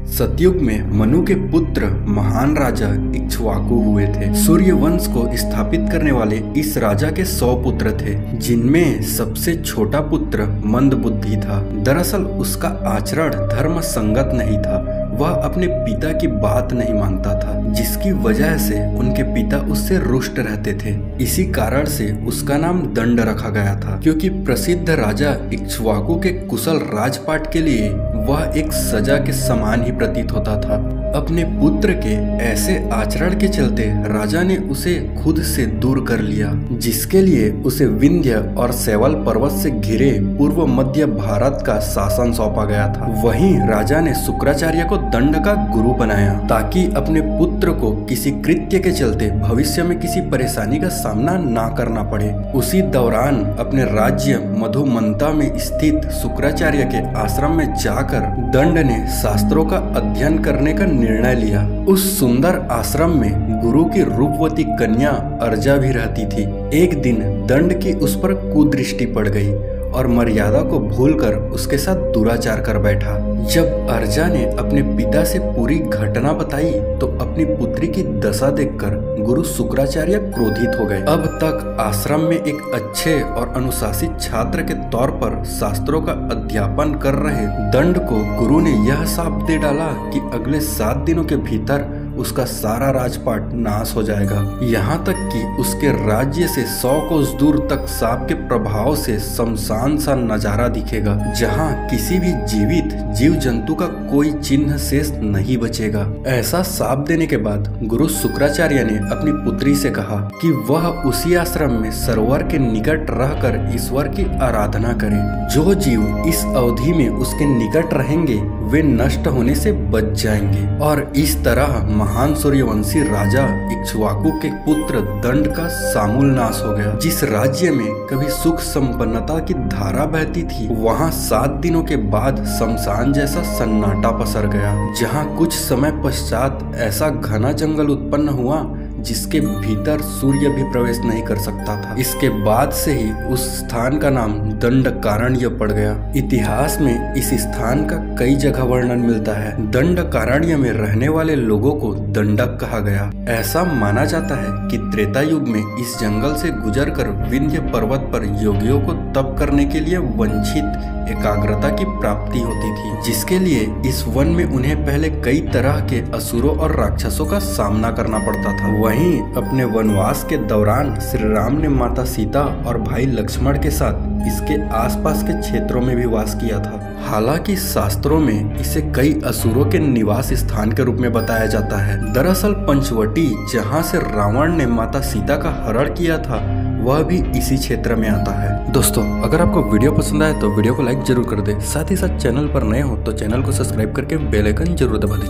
सतयुग में मनु के पुत्र महान राजा इक्ष्वाकु हुए थे। सूर्य वंश को स्थापित करने वाले इस राजा के 100 पुत्र थे, जिनमें सबसे छोटा पुत्र मंदबुद्धि था। दरअसल उसका आचरण धर्म संगत नहीं था। वह अपने पिता की बात नहीं मानता था, जिसकी वजह से उनके पिता उससे रुष्ट रहते थे। इसी कारण से उसका नाम दंड रखा गया था, क्योंकि प्रसिद्ध राजा इक्ष्वाकु के कुशल राजपाट के लिए वह एक सजा के समान ही प्रतीत होता था। अपने पुत्र के ऐसे आचरण के चलते राजा ने उसे खुद से दूर कर लिया, जिसके लिए उसे विंध्य और शैवाल पर्वत से घिरे पूर्व मध्य भारत का शासन सौंपा गया था। वहीं राजा ने शुक्राचार्य को दंड का गुरु बनाया, ताकि अपने पुत्र को किसी कृत्य के चलते भविष्य में किसी परेशानी का सामना ना करना पड़े। उसी दौरान अपने राज्य मधुमंता में स्थित शुक्राचार्य के आश्रम में जाकर दंड ने शास्त्रों का अध्ययन करने का निर्णय लिया। उस सुंदर आश्रम में गुरु की रूपवती कन्या अर्जा भी रहती थी। एक दिन दंड की उस पर कुदृष्टि पड़ गई और मर्यादा को भूलकर उसके साथ दुराचार कर बैठा। जब अर्जा ने अपने पिता से पूरी घटना बताई तो अपनी पुत्री की दशा देखकर गुरु शुक्राचार्य क्रोधित हो गए। अब तक आश्रम में एक अच्छे और अनुशासित छात्र के तौर पर शास्त्रों का अध्यापन कर रहे दंड को गुरु ने यह शाप दे डाला कि अगले 7 दिनों के भीतर उसका सारा राजपाट नाश हो जाएगा। यहाँ तक कि उसके राज्य से 100 कोस दूर तक सांप के प्रभाव से शमशान सा नजारा दिखेगा, जहाँ किसी भी जीवित जीव जंतु का कोई चिन्ह शेष नहीं बचेगा। ऐसा शाप देने के बाद गुरु शुक्राचार्य ने अपनी पुत्री से कहा कि वह उसी आश्रम में सरोवर के निकट रहकर ईश्वर की आराधना करे। जो जीव इस अवधि में उसके निकट रहेंगे वे नष्ट होने से बच जाएंगे। और इस तरह महान सूर्यवंशी राजा इक्ष्वाकु के पुत्र दंड का सामूल नाश हो गया। जिस राज्य में कभी सुख संपन्नता की धारा बहती थी, वहाँ 7 दिनों के बाद शमशान जैसा सन्नाटा पसर गया, जहाँ कुछ समय पश्चात ऐसा घना जंगल उत्पन्न हुआ जिसके भीतर सूर्य भी प्रवेश नहीं कर सकता था। इसके बाद से ही उस स्थान का नाम दंडकारण्य पड़ गया। इतिहास में इस स्थान का कई जगह वर्णन मिलता है। दंडकारण्य में रहने वाले लोगों को दंडक कहा गया। ऐसा माना जाता है कि त्रेता युग में इस जंगल से गुजरकर विंध्य पर्वत पर योगियों को तप करने के लिए वंचित एकाग्रता की प्राप्ति होती थी, जिसके लिए इस वन में उन्हें पहले कई तरह के असुरों और राक्षसों का सामना करना पड़ता था। वहीं अपने वनवास के दौरान श्री राम ने माता सीता और भाई लक्ष्मण के साथ इसके आसपास के क्षेत्रों में भी वास किया था। हालांकि शास्त्रों में इसे कई असुरों के निवास स्थान के रूप में बताया जाता है। दरअसल पंचवटी, जहां से रावण ने माता सीता का हरण किया था, वह भी इसी क्षेत्र में आता है। दोस्तों, अगर आपको वीडियो पसंद आए तो वीडियो को लाइक जरूर कर दे। साथ ही साथ चैनल पर नए हो तो चैनल को सब्सक्राइब करके बेल आइकन जरूर दबा दें।